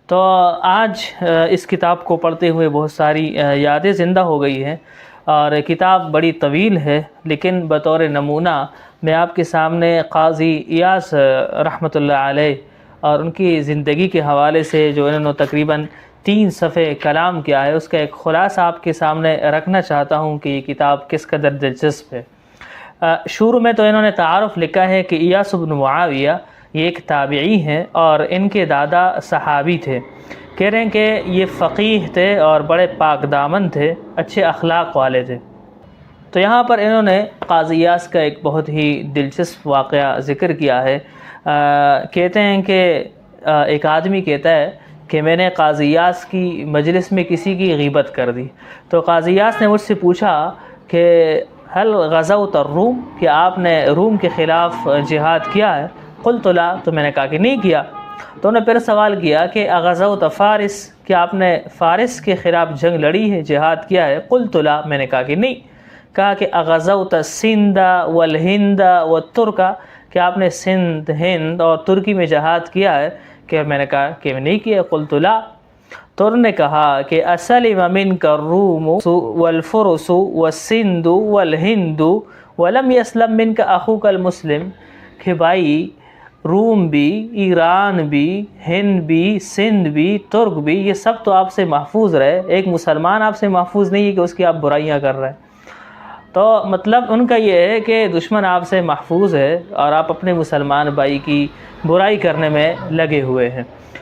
تو آج اس کتاب کو پڑھتے ہوئے بہت ساری یادیں زندہ ہو گئی ہیں، اور کتاب بڑی طویل ہے، لیکن بطور نمونہ میں آپ کے سامنے قاضی ایاس رحمۃ اللہ علیہ اور ان کی زندگی کے حوالے سے جو انہوں نے تقریباً 3 صفحے کلام کیا ہے، اس کا ایک خلاصہ آپ کے سامنے رکھنا چاہتا ہوں کہ یہ کتاب کس قدر دلچسپ ہے۔ شروع میں تو انہوں نے تعارف لکھا ہے کہ ایاس بن معاویہ یہ ایک تابعی ہیں اور ان کے دادا صحابی تھے۔ کہہ رہے ہیں کہ یہ فقیہ تھے اور بڑے پاک دامن تھے، اچھے اخلاق والے تھے۔ تو یہاں پر انہوں نے قاضی ایاس کا ایک بہت ہی دلچسپ واقعہ ذکر کیا ہے۔ کہتے ہیں کہ ایک آدمی کہتا ہے کہ میں نے قاضی ایاس کی مجلس میں کسی کی غیبت کر دی، تو قاضی ایاس نے مجھ سے پوچھا کہ هل غزوت الروم، کہ آپ نے روم کے خلاف جہاد کیا ہے؟ قلت لا، تو میں نے کہا کہ نہیں کیا۔ تو انہوں نے پھر سوال کیا کہ اغزوت فارس، کہ آپ نے فارس کے خلاف جنگ لڑی ہے، جہاد کیا ہے؟ قلت لا، میں نے کہا کہ نہیں۔ کہا کہ اغزوت السند والہند والترک، کہ آپ نے سندھ، ہند اور ترکی میں جہاد کیا ہے؟ کہ میں نے کہا کہ میں نہیں کیا۔ قلت لا۔ تو انہوں نے کہا کہ اسلم منک الروم والفرس والسند والہند ولم یسلم منک اخوک المسلم، کہ بھائی روم بھی، ایران بھی، ہند بھی، سندھ بھی، ترک بھی، یہ سب تو آپ سے محفوظ رہے، ایک مسلمان آپ سے محفوظ نہیں ہے کہ اس کی آپ برائیاں کر رہے ہیں۔ تو مطلب ان کا یہ ہے کہ دشمن آپ سے محفوظ ہے اور آپ اپنے مسلمان بھائی کی برائی کرنے میں لگے ہوئے ہیں۔